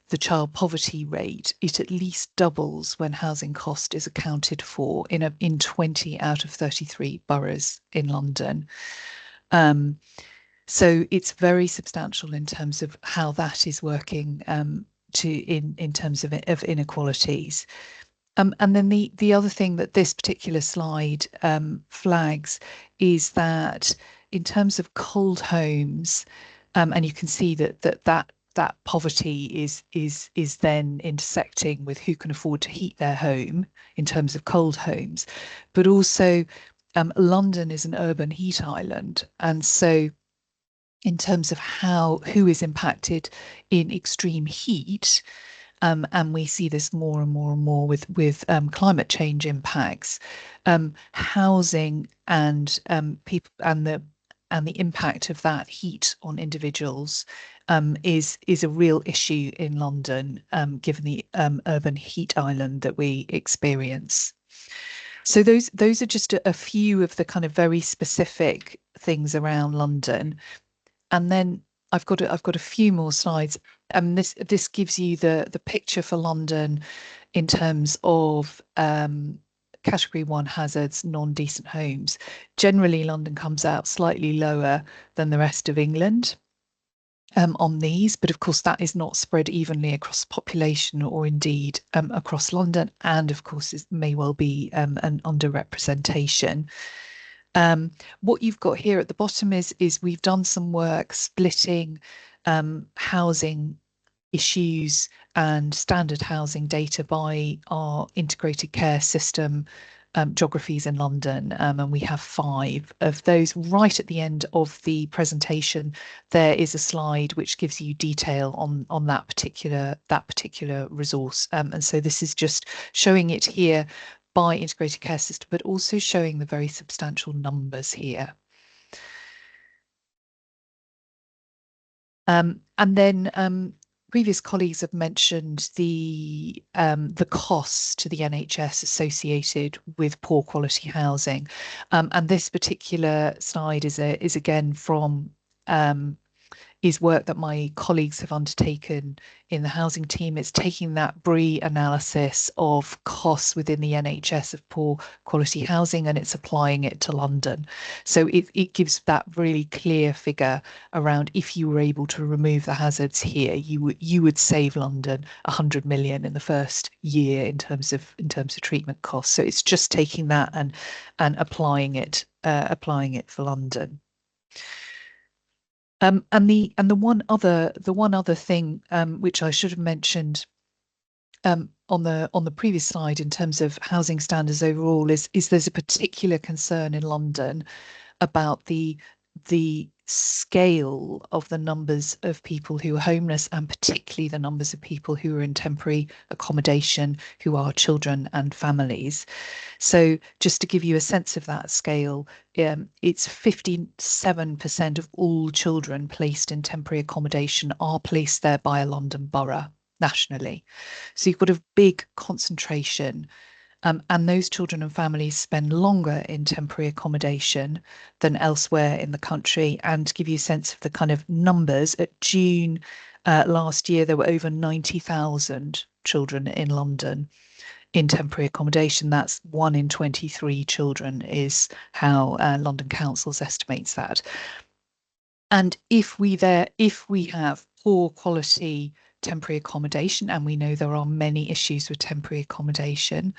the child poverty rate, it at least doubles when housing cost is accounted for in 20 out of 33 boroughs in London. So it's very substantial in terms of how that is working in terms of inequalities. And then the other thing that this particular slide flags is that in terms of cold homes, and you can see that poverty is then intersecting with who can afford to heat their home in terms of cold homes, but also London is an urban heat island, and so in terms of who is impacted in extreme heat, and we see this more and more with climate change impacts, housing and people and the impact of that heat on individuals is a real issue in London, given the urban heat island that we experience. So those are just a few of the kind of very specific things around London. And then I've got a few more slides. This gives you the picture for London in terms of category 1 hazards, non-decent homes. Generally, London comes out slightly lower than the rest of England on these, but of course that is not spread evenly across the population or indeed across London, and of course it may well be an underrepresentation. What you've got here at the bottom is we've done some work splitting housing issues and standard housing data by our integrated care system geographies in London, and we have 5 of those. Right at the end of the presentation, there is a slide which gives you detail on that particular resource, and so this is just showing it here by integrated care system, but also showing the very substantial numbers here. And then previous colleagues have mentioned the costs to the NHS associated with poor quality housing, and this particular slide is again from is work that my colleagues have undertaken in the housing team. It's taking that BRE analysis of costs within the NHS of poor quality housing, and it's applying it to London. So it gives that really clear figure around, if you were able to remove the hazards here, you would save London 100 million in the first year in terms of treatment costs. So it's just taking that and applying it for London. And the one other thing which I should have mentioned on the previous slide in terms of housing standards overall is there's a particular concern in London about the scale of the numbers of people who are homeless, and particularly the numbers of people who are in temporary accommodation who are children and families. So just to give you a sense of that scale, it's 57% of all children placed in temporary accommodation are placed there by a London borough nationally. So you've got a big concentration. And those children and families spend longer in temporary accommodation than elsewhere in the country. And to give you a sense of the kind of numbers, at June last year, there were over 90,000 children in London in temporary accommodation. That's 1 in 23 children is how London Councils estimates that. And if we have poor quality temporary accommodation, and we know there are many issues with temporary accommodation,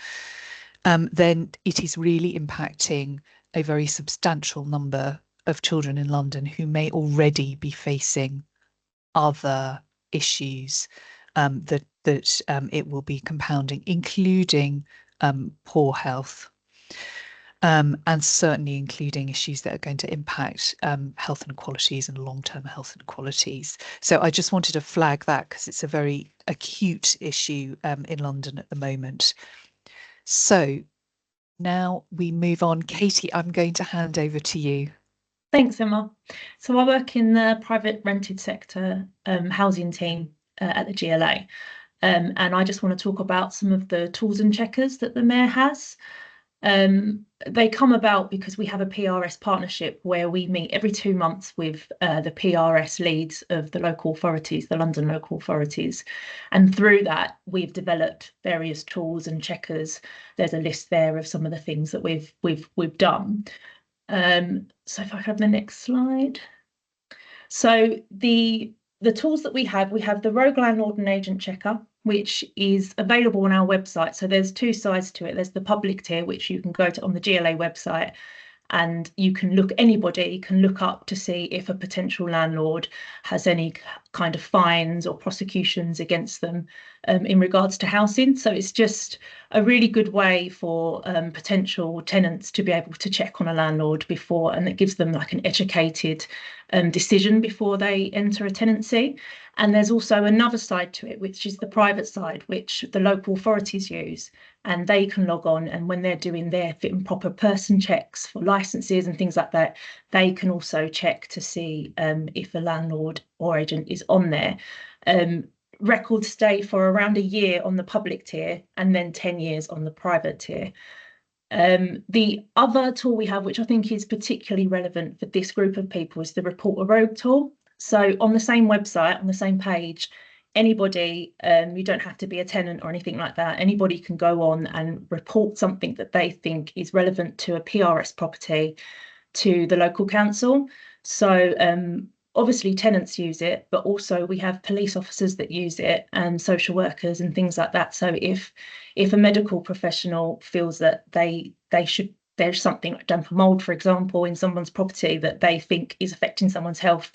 then it is really impacting a very substantial number of children in London who may already be facing other issues that it will be compounding, including poor health. And certainly including issues that are going to impact health inequalities and long-term health inequalities. So I just wanted to flag that because it's a very acute issue in London at the moment. So now we move on. Katie, I'm going to hand over to you. Thanks, Emma. So I work in the private rented sector housing team at the GLA. And I just want to talk about some of the tools and checkers that the Mayor has. They come about because we have a PRS partnership where we meet every 2 months with the PRS leads of the local authorities, the London local authorities. And through that, we've developed various tools and checkers. There's a list there of some of the things that we've done. So if I have the next slide. So the tools that we have the Rogue Landlord and Agent Checker, which is available on our website. So there's 2 sides to it. There's the public tier, which you can go to on the GLA website, and you can anybody can look up to see if a potential landlord has any kind of fines or prosecutions against them in regards to housing. So it's just a really good way for potential tenants to be able to check on a landlord before, and it gives them like an educated decision before they enter a tenancy. And there's also another side to it, which is the private side, which the local authorities use, and they can log on, and when they're doing their fit and proper person checks for licenses and things like that, they can also check to see if a landlord or agent is on there. Records stay for around a year on the public tier and then 10 years on the private tier. The other tool we have, which I think is particularly relevant for this group of people, is the Report a Rogue tool. So on the same website, on the same page, anybody, you don't have to be a tenant or anything like that, anybody can go on and report something that they think is relevant to a PRS property to the local council. So obviously tenants use it, but also we have police officers that use it and social workers and things like that. So if a medical professional feels that there's something like damp and mold, for example, in someone's property that they think is affecting someone's health,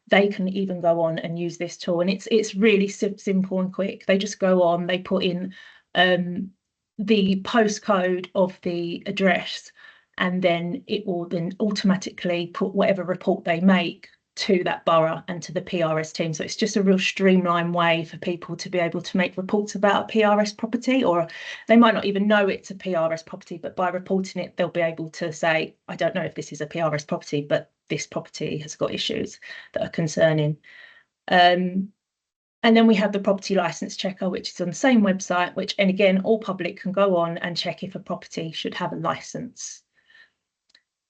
they can even go on and use this tool. And it's really simple and quick. They just go on, they put in the postcode of the address, and then it will then automatically put whatever report they make to that borough and to the PRS team. So it's just a real streamlined way for people to be able to make reports about a PRS property, or they might not even know it's a PRS property, but by reporting it, they'll be able to say, I don't know if this is a PRS property, but this property has got issues that are concerning. And then we have the property license checker, which is on the same website, which, and again, all public can go on and check if a property should have a license.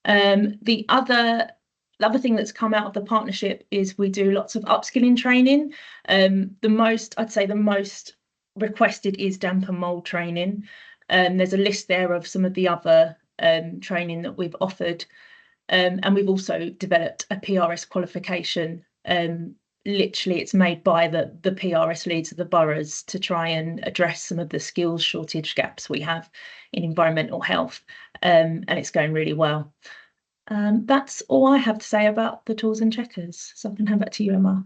The other thing that's come out of the partnership is we do lots of upskilling training. I'd say the most requested is damp and mold training. There's a list there of some of the other training that we've offered. And we've also developed a PRS qualification. Literally, it's made by the PRS leads of the boroughs to try and address some of the skills shortage gaps we have in environmental health, and it's going really well. That's all I have to say about the tools and checkers. So I can hand back to you, Emma.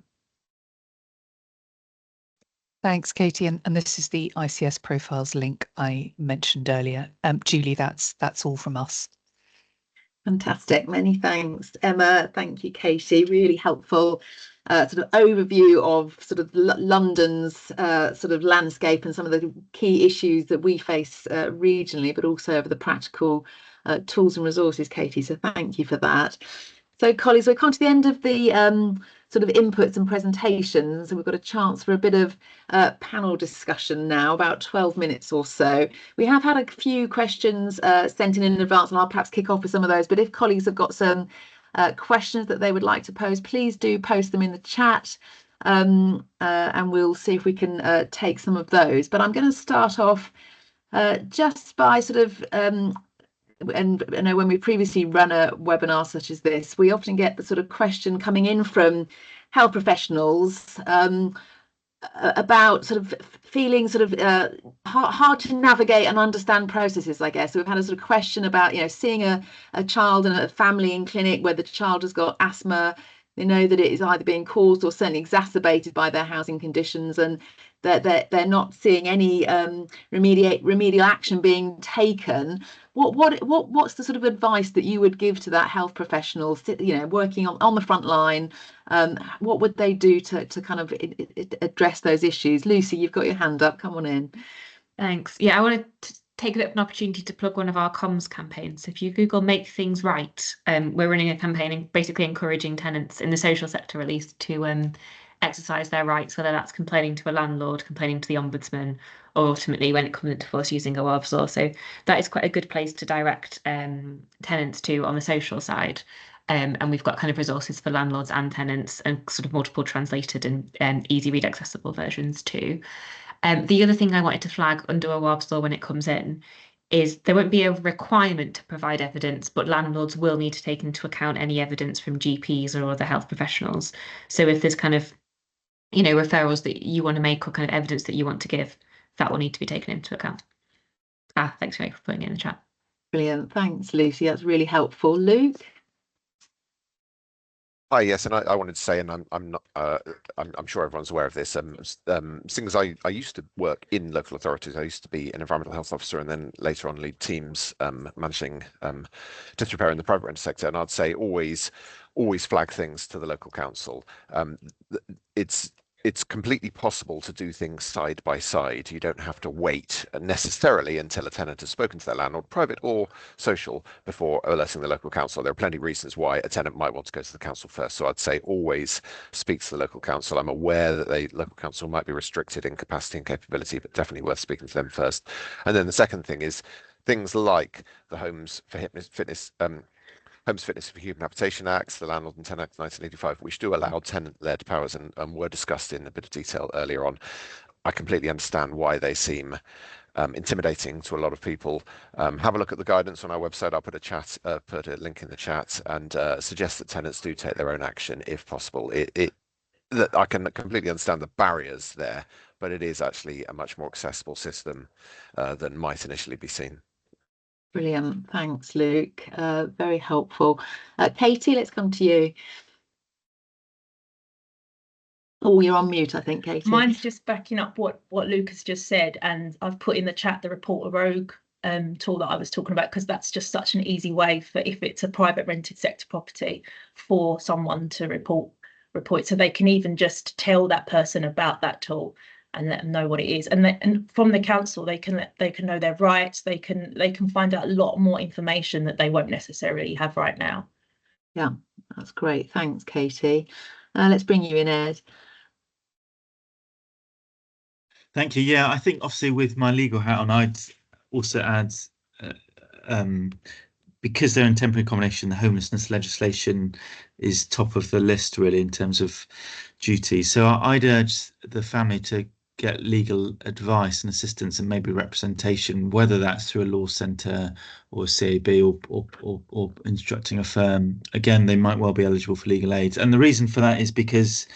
Thanks, Katie. And this is the ICS profiles link I mentioned earlier. Julie, that's all from us. Fantastic. Many thanks, Emma. Thank you, Katie. Really helpful sort of overview of sort of London's sort of landscape and some of the key issues that we face regionally, but also over the practical tools and resources, Katie. So thank you for that. So, colleagues, we're come to the end of the sort of inputs and presentations, and we've got a chance for a bit of panel discussion now, about 12 minutes or so. We have had a few questions sent in advance, and I'll perhaps kick off with some of those. But if colleagues have got some questions that they would like to pose, please do post them in the chat, and we'll see if we can take some of those. But I'm going to start off just by sort of and I know when we previously run a webinar such as this, we often get the sort of question coming in from health professionals about sort of feeling sort of hard to navigate and understand processes, I guess. So we've had a sort of question about, seeing a child and a family in clinic where the child has got asthma. They know that it is either being caused or certainly exacerbated by their housing conditions, and that they're not seeing any remedial action being taken. What's the sort of advice that you would give to that health professional, working on the front line? What would they do to kind of address those issues? Lucy, you've got your hand up. Come on in. Thanks. Yeah, I wanted to take an opportunity to plug one of our comms campaigns. So if you Google Make Things Right, we're running a campaign basically encouraging tenants in the social sector, at least, to exercise their rights, whether that's complaining to a landlord, complaining to the ombudsman, or ultimately when it comes into force using a OHID law. So that is quite a good place to direct tenants to on the social side. And we've got kind of resources for landlords and tenants, and sort of multiple translated and easy read accessible versions too. The other thing I wanted to flag under a OHID law when it comes in is there won't be a requirement to provide evidence, but landlords will need to take into account any evidence from GPs or other health professionals. So if there's kind of referrals that you want to make or kind of evidence that you want to give, that will need to be taken into account. Thanks, Ray, for putting it in the chat. Brilliant. Thanks, Lucy. That's really helpful. Luke? Hi, yes, and I wanted to say, and I'm sure everyone's aware of this. Seeing as I used to work in local authorities, I used to be an environmental health officer, and then later on lead teams managing death repair in the private rented sector. And I'd say always flag things to the local council. It's completely possible to do things side by side. You don't have to wait necessarily until a tenant has spoken to their landlord, private or social, before alerting the local council. There are plenty of reasons why a tenant might want to go to the council first. So I'd say always speak to the local council. I'm aware that the local council might be restricted in capacity and capability, but definitely worth speaking to them first. And then the second thing is things like the Homes Fitness for Human Habitation Acts, the Landlord and Tenant Act 1985, which do allow tenant-led powers and were discussed in a bit of detail earlier on. I completely understand why they seem intimidating to a lot of people. Have a look at the guidance on our website. I'll put a link in the chat, and suggest that tenants do take their own action if possible. I can completely understand the barriers there, but it is actually a much more accessible system than might initially be seen. Brilliant. Thanks, Luke. Very helpful. Katie, let's come to you. Oh, you're on mute, I think, Katie. Mine's just backing up what Luke has just said, and I've put in the chat the Report a Rogue tool that I was talking about, because that's just such an easy way for, if it's a private rented sector property, for someone to report it. So they can even just tell that person about that tool and let them know what it is. And from the council, they can know their rights. They can find out a lot more information that they won't necessarily have right now. Yeah, that's great. Thanks, Katie. Let's bring you in, Ed. Thank you. Yeah, I think obviously with my legal hat on, I'd also add, because they're in temporary accommodation, the homelessness legislation is top of the list really in terms of duties. So I'd urge the family to get legal advice and assistance and maybe representation, whether that's through a law centre or a CAB or instructing a firm. Again, they might well be eligible for legal aid. And the reason for that is because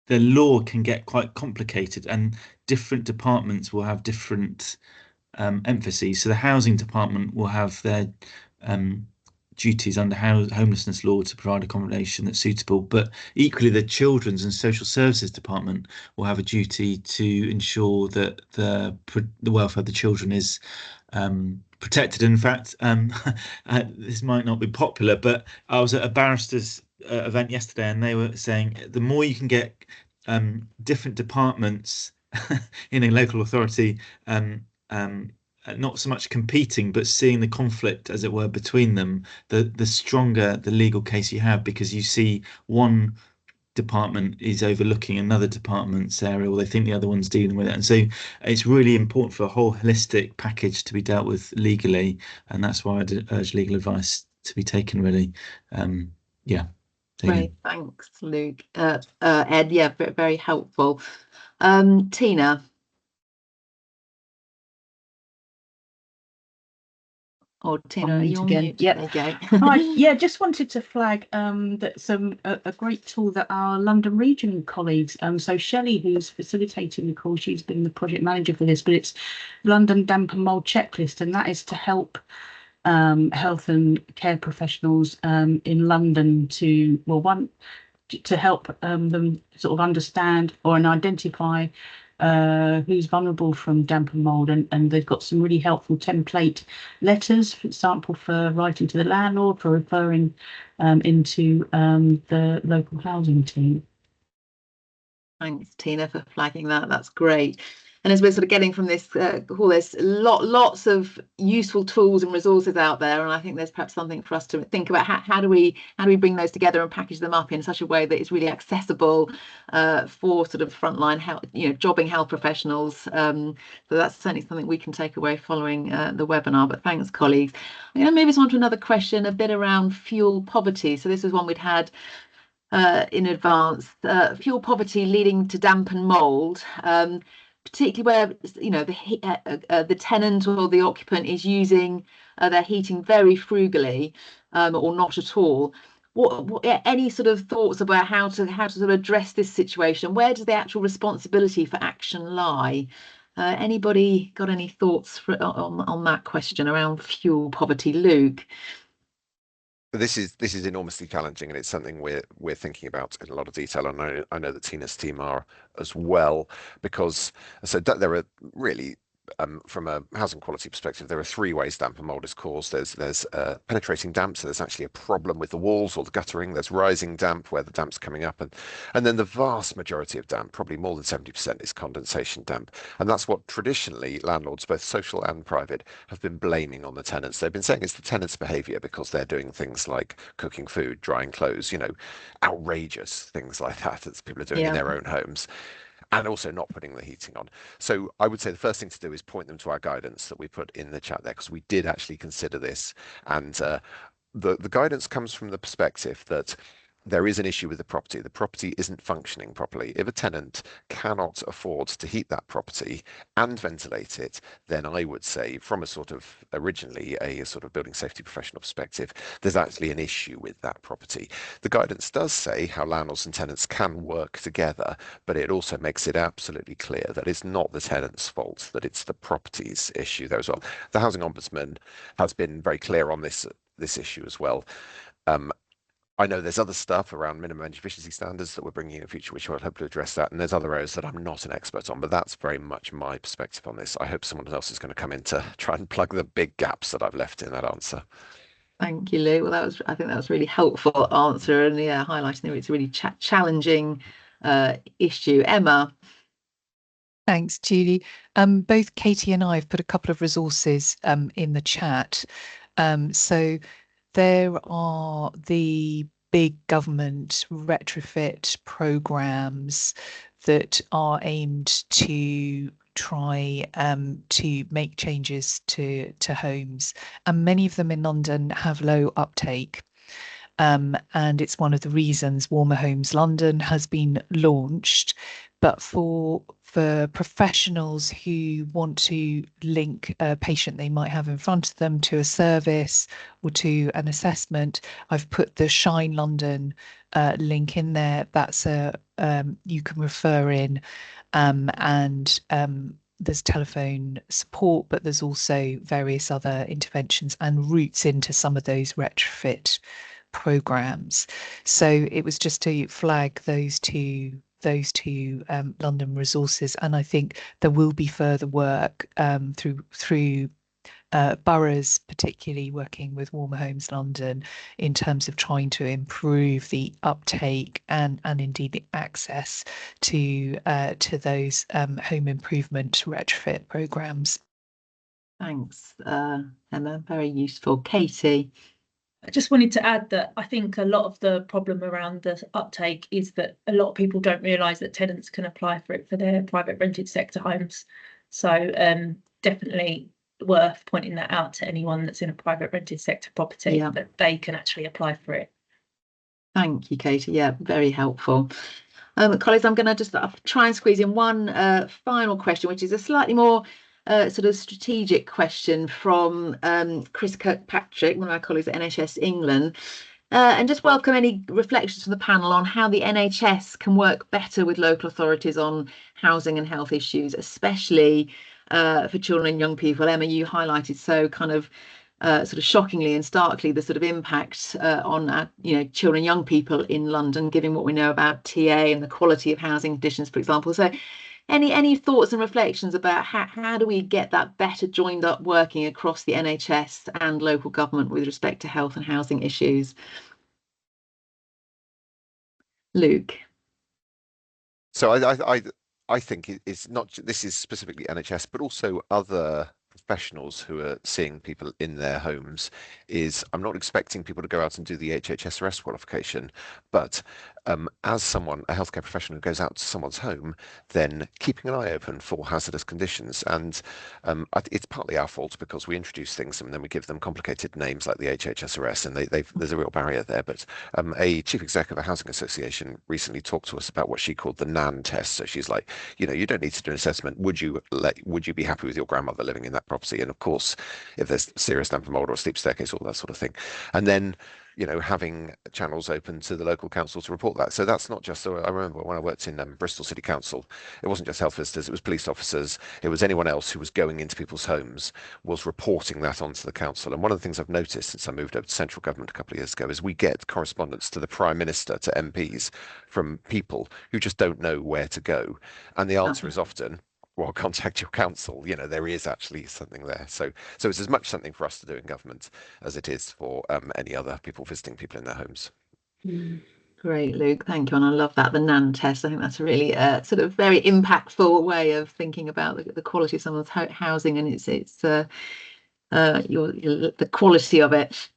the law can get quite complicated and different departments will have different emphases. So the housing department will have their duties under homelessness law to provide accommodation that's suitable, but equally the children's and social services department will have a duty to ensure that the welfare of the children is protected. In fact, this might not be popular, but I was at a barrister's event yesterday and they were saying the more you can get different departments in a local authority not so much competing but seeing the conflict, as it were, between them, the stronger the legal case you have, because you see one department is overlooking another department's area, or they think the other one's dealing with it. And so it's really important for a whole holistic package to be dealt with legally, and that's why I'd urge legal advice to be taken really. Yeah. Great, thanks, Luke. Ed, yeah, very helpful. Tina. Or Tina, are you on mute? Yeah, there you go. Hi. Yeah, just wanted to flag that's a great tool that our London region colleagues, so Shelley, who's facilitating the call, she's been the project manager for this, but it's London Damp and Mould Checklist, and that is to help health and care professionals in London to, well, one, to help them sort of understand or identify who's vulnerable from damp and mould, and they've got some really helpful template letters, for example, for writing to the landlord, for referring into the local housing team. Thanks, Tina, for flagging that. That's great. And as we're sort of getting from this call, there's lots of useful tools and resources out there, and I think there's perhaps something for us to think about. How do we bring those together and package them up in such a way that it's really accessible for sort of frontline health, jobbing health professionals. So that's certainly something we can take away following the webinar. But thanks, colleagues. I'm going to move us on to another question, a bit around fuel poverty. So this is one we'd had in advance. Fuel poverty leading to damp and mould. Particularly where the tenant or the occupant is using their heating very frugally or not at all. What any sort of thoughts about how to sort of address this situation? Where does the actual responsibility for action lie? Anybody got any thoughts on that question around fuel poverty, Luke? This is enormously challenging, and it's something we're thinking about in a lot of detail. And I know that Tina's team are as well, because so there are really from a housing quality perspective, there are three ways damp and mould is caused. There's penetrating damp, so there's actually a problem with the walls or the guttering. There's rising damp, where the damp's coming up, and then the vast majority of damp, probably more than 70%, is condensation damp. And that's what traditionally landlords, both social and private, have been blaming on the tenants. They've been saying it's the tenants' behaviour because they're doing things like cooking food, drying clothes, outrageous things like that people are doing in their own homes, and also not putting the heating on. So I would say the first thing to do is point them to our guidance that we put in the chat there, because we did actually consider this. And the guidance comes from the perspective that there is an issue with the property. The property isn't functioning properly. If a tenant cannot afford to heat that property and ventilate it, then I would say, from a sort of originally a sort of building safety professional perspective, there's actually an issue with that property. The guidance does say how landlords and tenants can work together, but it also makes it absolutely clear that it's not the tenant's fault, that it's the property's issue there as well. The Housing Ombudsman has been very clear on this issue as well. I know there's other stuff around minimum energy efficiency standards that we're bringing in the future, which will hopefully address that. And there's other areas that I'm not an expert on, but that's very much my perspective on this. I hope someone else is going to come in to try and plug the big gaps that I've left in that answer. Thank you, Lou. Well, I think that was a really helpful answer, and highlighting that it's a really challenging issue. Emma. Thanks, Julie. Both Katie and I have put a couple of resources in the chat. So there are the big government retrofit programs that are aimed to try to make changes to homes, and many of them in London have low uptake. And it's one of the reasons Warmer Homes London has been launched. But for professionals who want to link a patient they might have in front of them to a service or to an assessment, I've put the Shine London link in there. That's you can refer in, and there's telephone support, but there's also various other interventions and routes into some of those retrofit programs. So it was just to flag those two London resources, and I think there will be further work through boroughs, particularly working with Warmer Homes London, in terms of trying to improve the uptake and indeed the access to those home improvement retrofit programs. Thanks, Emma. Very useful. Katie. I just wanted to add that I think a lot of the problem around the uptake is that a lot of people don't realise that tenants can apply for it for their private rented sector homes. So definitely worth pointing that out to anyone that's in a private rented sector property, that they can actually apply for it. Thank you, Katie. Yeah, very helpful. Colleagues, I'm going to just try and squeeze in one final question, which is a slightly more sort of strategic question from Chris Kirkpatrick, one of our colleagues at NHS England, and just welcome any reflections from the panel on how the NHS can work better with local authorities on housing and health issues, especially for children and young people. Emma, you highlighted so kind of sort of shockingly and starkly the sort of impact on children and young people in London, given what we know about TA and the quality of housing conditions, for example. So any thoughts and reflections about how do we get that better joined up working across the NHS and local government with respect to health and housing issues? Luke. So I think it's not, this is specifically NHS, but also other professionals who are seeing people in their homes. I'm not expecting people to go out and do the HHSRS qualification, but as someone, a healthcare professional who goes out to someone's home, then keeping an eye open for hazardous conditions. And it's partly our fault because we introduce things and then we give them complicated names like the HHSRS, and there's a real barrier there. But a chief exec of a housing association recently talked to us about what she called the NAN test. So she's like, you don't need to do an assessment. Would you be happy with your grandmother living in that property? And of course, if there's serious damp and mold or a steep staircase, all that sort of thing. And then having channels open to the local council to report that. So that's not just, so I remember when I worked in Bristol City Council, it wasn't just health visitors, it was police officers, it was anyone else who was going into people's homes was reporting that onto the council. And one of the things I've noticed since I moved over to central government a couple of years ago is we get correspondence to the Prime Minister, to MPs, from people who just don't know where to go. And the answer is often, well, contact your council. There is actually something there. So it's as much something for us to do in government as it is for any other people visiting people in their homes. Great, Luke. Thank you. And I love that, the NAN test. I think that's a really sort of very impactful way of thinking about the quality of someone's housing, and it's the quality of it.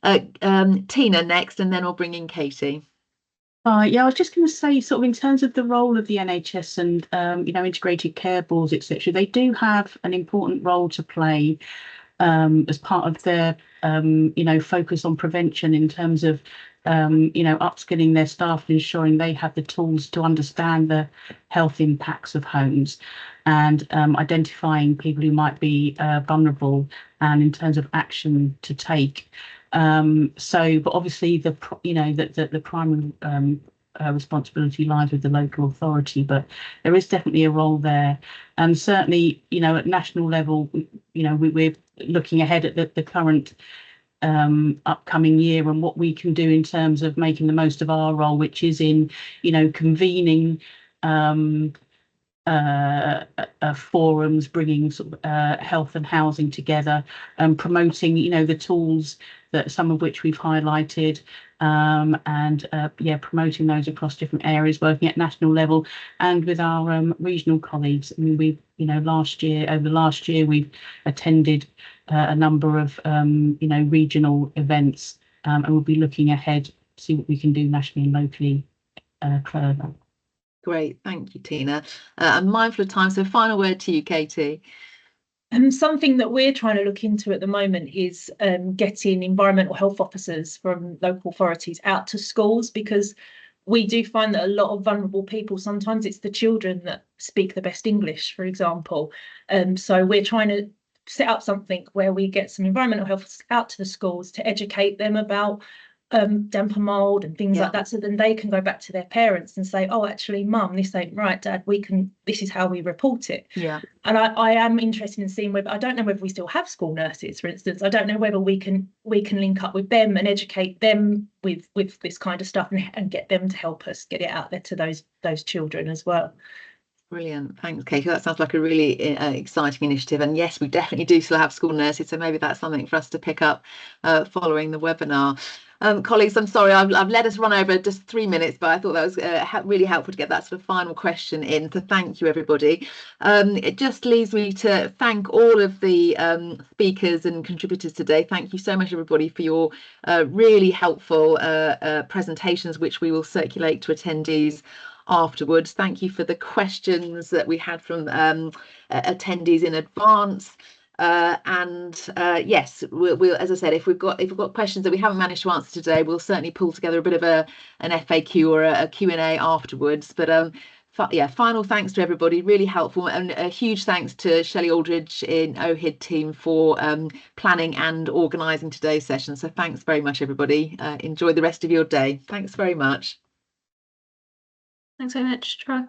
Tina next, and then we'll bring in Katie. Yeah, I was just going to say, sort of in terms of the role of the NHS and integrated care boards, etc., they do have an important role to play as part of their focus on prevention in terms of upskilling their staff and ensuring they have the tools to understand the health impacts of homes and identifying people who might be vulnerable and in terms of action to take. But obviously the primary responsibility lies with the local authority, but there is definitely a role there. And certainly, at national level, we're looking ahead at the current upcoming year and what we can do in terms of making the most of our role, which is in, convening forums, bringing sort of health and housing together, and promoting, the tools that some of which we've highlighted, and promoting those across different areas, working at national level and with our regional colleagues. I mean, over the last year, we've attended a number of regional events, and we'll be looking ahead to see what we can do nationally and locally further. Great, thank you, Tina. I'm mindful of time, so final word to you, Katie. Something that we're trying to look into at the moment is getting environmental health officers from local authorities out to schools, because we do find that a lot of vulnerable people, sometimes it's the children that speak the best English, for example. So we're trying to set up something where we get some environmental health officers out to the schools to educate them about damper mold and things like that, so then they can go back to their parents and say, oh, actually, mum, this ain't right, dad, this is how we report it. And I am interested in seeing whether, I don't know whether we still have school nurses, for instance. I don't know whether we can link up with them and educate them with this kind of stuff and get them to help us get it out there to those children as well. Brilliant, thanks, Katie. That sounds like a really exciting initiative, and yes, we definitely do still have school nurses, so maybe that's something for us to pick up following the webinar. Colleagues, I'm sorry, I've let us run over just 3 minutes, but I thought that was really helpful to get that sort of final question in, so thank you, everybody. It just leaves me to thank all of the speakers and contributors today. Thank you so much, everybody, for your really helpful presentations, which we will circulate to attendees afterwards. Thank you for the questions that we had from attendees in advance. Yes, we'll, as I said, if we've got questions that we haven't managed to answer today, we'll certainly pull together a bit of an FAQ or a Q&A afterwards. But yeah, final thanks to everybody, really helpful, and a huge thanks to Shelley Aldridge in OHID team for planning and organising today's session. So thanks very much, everybody. Enjoy the rest of your day. Thanks very much. Thanks very much, Troy.